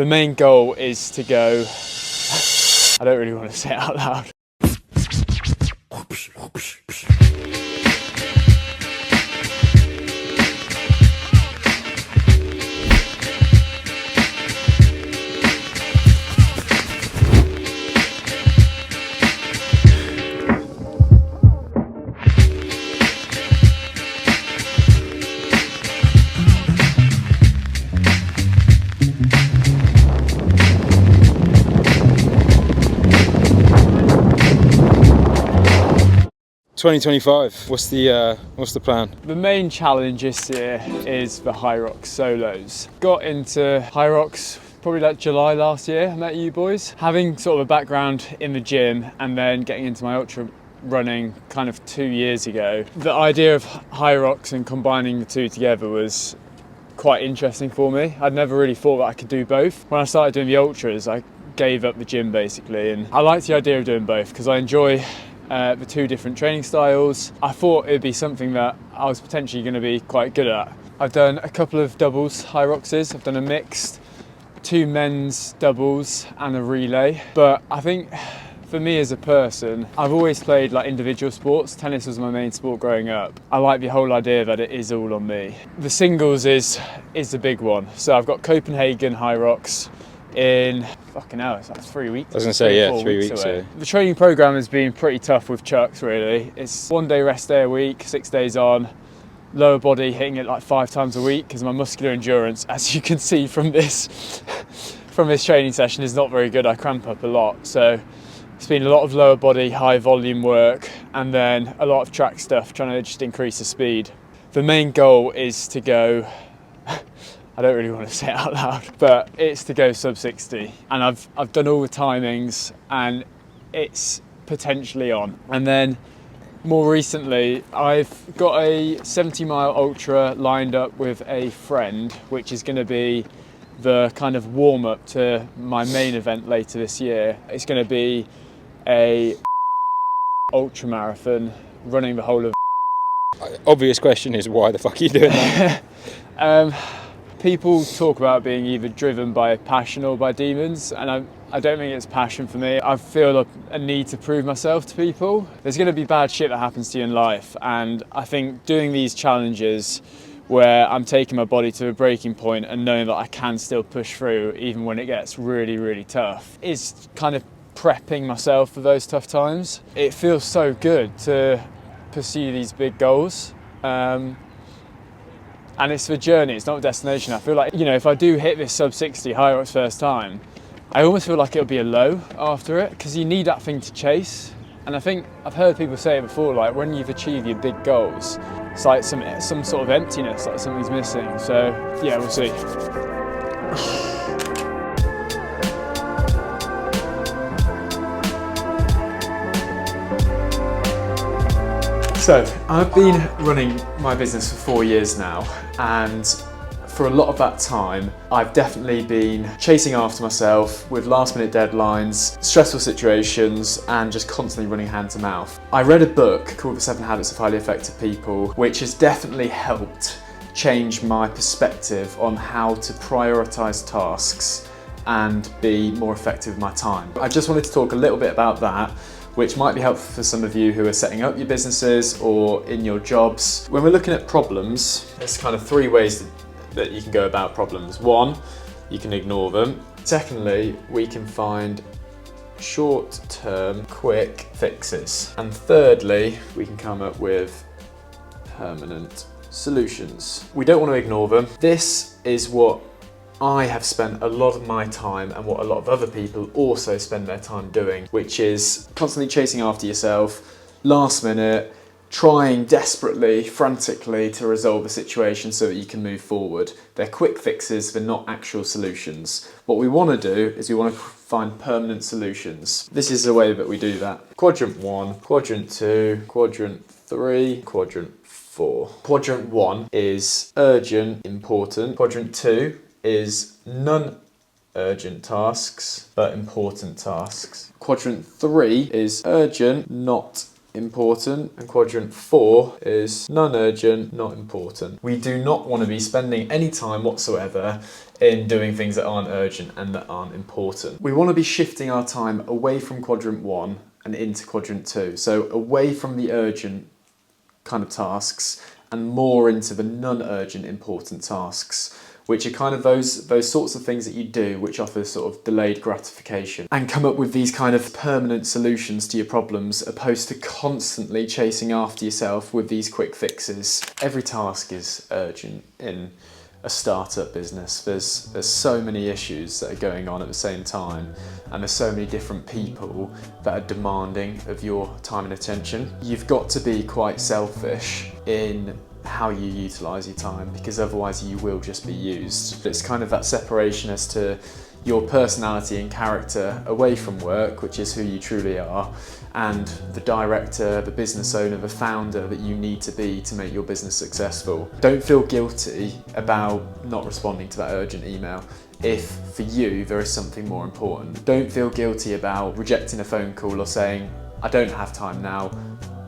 The main goal is to go, I don't really want to say it out loud. 2025, what's the plan? The main challenge this year is the Hyrox solos. Got into Hyrox probably like July last year. I met you boys. Having sort of a background in the gym and then getting into my ultra running kind of 2 years ago, the idea of Hyrox and combining the two together was quite interesting for me. I'd never really thought that I could do both. When I started doing the ultras, I gave up the gym basically, and I liked the idea of doing both because I enjoy the two different training styles. I thought it'd be something that I was potentially going to be quite good at. I've done a couple of doubles Hyroxes. I've done a mixed, 2 men's doubles and a relay. But I think for me as a person, I've always played like individual sports. Tennis was my main sport growing up. I like the whole idea that it is all on me. The singles is the big one. So I've got Copenhagen Hyrox in fucking hell, it's like 3 weeks. I was going to say, yeah, 3 weeks away. The training program has been pretty tough with Chucks, really. It's 1 day rest day a week, 6 days on, lower body hitting it like 5 times a week because my muscular endurance, as you can see from this training session, is not very good. I cramp up a lot. So it's been a lot of lower body, high volume work, and then a lot of track stuff, trying to just increase the speed. The main goal is to go, I don't really want to say it out loud, but it's to go sub 60. And I've done all the timings and it's potentially on. And then more recently, I've got a 70-mile ultra lined up with a friend, which is going to be the kind of warm-up to my main event later this year. It's going to be a ultra marathon running the whole of. Obvious question is, why the fuck are you doing that? People talk about being either driven by passion or by demons, and I don't think it's passion for me. I feel a need to prove myself to people. There's going to be bad shit that happens to you in life, and I think doing these challenges where I'm taking my body to a breaking point and knowing that I can still push through even when it gets really, really tough is kind of prepping myself for those tough times. It feels so good to pursue these big goals. And it's the journey, it's not a destination. I feel like, you know, if I do hit this sub 60 Hyrox first time, I almost feel like it'll be a low after it because you need that thing to chase. And I think I've heard people say it before, like when you've achieved your big goals, it's like some sort of emptiness, like something's missing. So yeah, we'll see. So I've been running my business for 4 years now, and for a lot of that time I've definitely been chasing after myself with last minute deadlines, stressful situations, and just constantly running hand to mouth. I read a book called The 7 Habits of Highly Effective People, which has definitely helped change my perspective on how to prioritise tasks and be more effective with my time. I just wanted to talk a little bit about that, which might be helpful for some of you who are setting up your businesses or in your jobs. When we're looking at problems, there's kind of 3 ways that you can go about problems. 1, you can ignore them. Secondly, we can find short-term, quick fixes. And thirdly, we can come up with permanent solutions. We don't want to ignore them. This is what I have spent a lot of my time and what a lot of other people also spend their time doing, which is constantly chasing after yourself, last minute, trying desperately, frantically to resolve a situation so that you can move forward. They're quick fixes, they're not actual solutions. What we want to do is we want to find permanent solutions. This is the way that we do that. Quadrant 1, Quadrant 2, Quadrant 3, Quadrant 4. Quadrant 1 is urgent, important. Quadrant 2 is non-urgent tasks, but important tasks. Quadrant 3 is urgent, not important, and quadrant 4 is non-urgent, not important. We do not want to be spending any time whatsoever in doing things that aren't urgent and that aren't important. We want to be shifting our time away from quadrant 1 and into quadrant 2. So away from the urgent kind of tasks and more into the non-urgent important tasks, which are kind of those sorts of things that you do which offer sort of delayed gratification, and come up with these kind of permanent solutions to your problems, opposed to constantly chasing after yourself with these quick fixes. Every task is urgent in a startup business. There's so many issues that are going on at the same time, and there's so many different people that are demanding of your time and attention. You've got to be quite selfish in how you utilise your time, because otherwise you will just be used. It's kind of that separation as to your personality and character away from work, which is who you truly are, and the director, the business owner, the founder that you need to be to make your business successful. Don't feel guilty about not responding to that urgent email if for you there is something more important. Don't feel guilty about rejecting a phone call or saying, I don't have time now,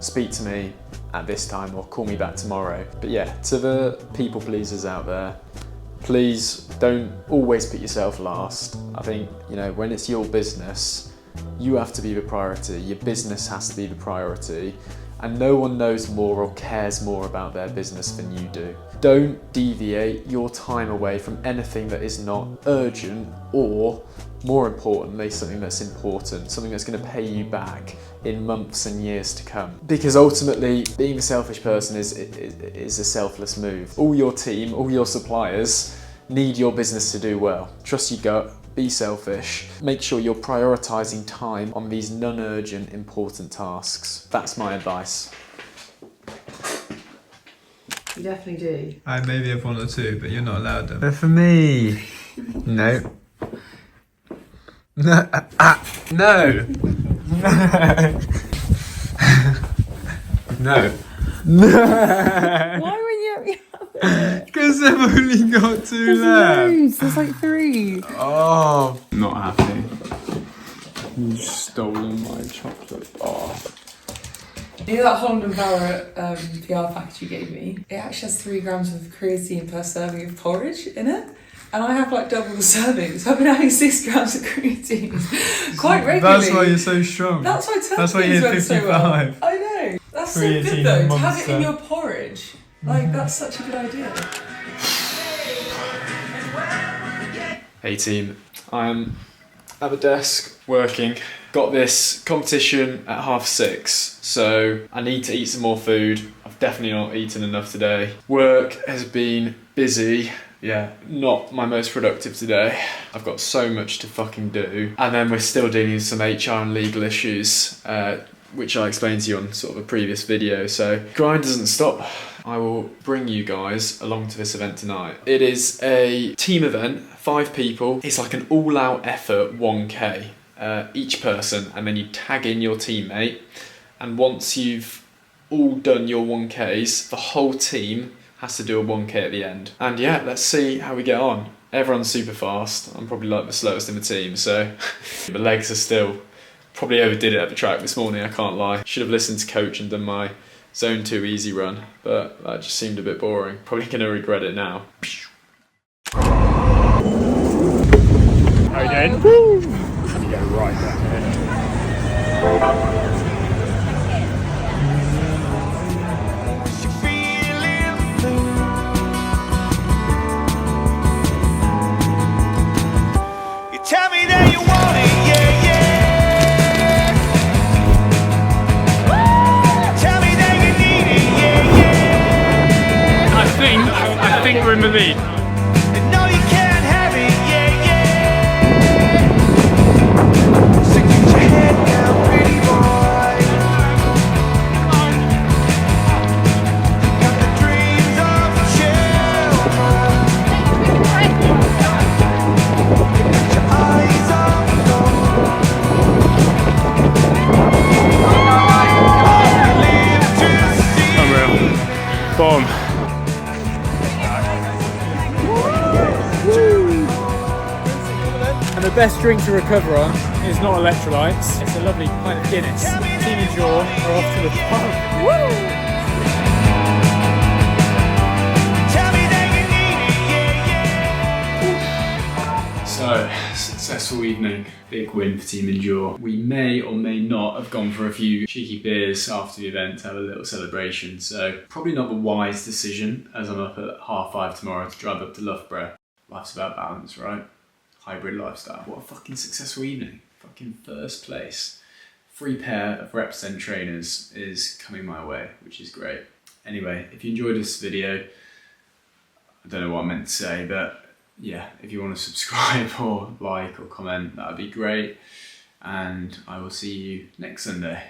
speak to me at this time or call me back tomorrow. But yeah, to the people pleasers out there, please don't always put yourself last. I think, you know, when it's your business, you have to be the priority. Your business has to be the priority, and no one knows more or cares more about their business than you do. Don't deviate your time away from anything that is not urgent, or more importantly, something that's important, something that's going to pay you back in months and years to come. Because ultimately, being a selfish person is a selfless move. All your team, all your suppliers need your business to do well. Trust your gut, be selfish. Make sure you're prioritising time on these non-urgent, important tasks. That's my advice. You definitely do. I maybe have one or two, but you're not allowed them. But for me, no. No. No. No. Why were you? Because I've only got two left. There's like 3. Oh, not happy. You've stolen my chocolate bar. You know that Holland and Valor PR package you gave me? It actually has 3 grams of creatine per serving of porridge in it. And I have like double the serving, so I've been having 6 grams of creatine quite regularly. That's why you're so strong. That's why That's why you hit 55. so well. I know. That's so Creatine good though, to have it monster. in your porridge. Like, that's such a good idea. Hey team, I am at the desk working. Got this competition at 6:30, so I need to eat some more food. I've definitely not eaten enough today. Work has been busy. Yeah, not my most productive today. I've got so much to fucking do. And then we're still dealing with some HR and legal issues, which I explained to you on sort of a previous video. So grind doesn't stop. I will bring you guys along to this event tonight. It is a team event, 5 people. It's like an all-out effort 1K each person, and then you tag in your teammate. And once you've all done your 1Ks, the whole team has to do a 1K at the end. And yeah, let's see how we get on. Everyone's super fast. I'm probably like the slowest in the team, so the legs are still, probably overdid it at the track this morning, I can't lie. Should have listened to coach and done my zone 2 easy run, but that just seemed a bit boring. Probably gonna regret it now. How you doing? Woo! You go right down there. Tell me that you want it, yeah, yeah. Tell me that you need it, yeah, yeah. I think we're in the lead. And no, you can't have it, yeah, yeah. So get your head down, pretty boy. Got the dreams of children. Your eyes on the goal. All we live to see. Unreal. Boom. And the best drink to recover on is not electrolytes. It's a lovely pint of Guinness. Team Endure are off to the pub. Woo! Tell me that you need it, yeah, yeah. So, successful evening, big win for Team Endure. We may or may not have gone for a few cheeky beers after the event to have a little celebration, so probably not the wise decision as I'm up at 5:30 tomorrow to drive up to Loughborough. Life's about balance, right? Hybrid lifestyle. What a fucking successful evening. Fucking first place. Free pair of Represent trainers is coming my way, which is great. Anyway, if you enjoyed this video, I don't know what I meant to say, but yeah, if you want to subscribe or like or comment, that would be great. And I will see you next Sunday.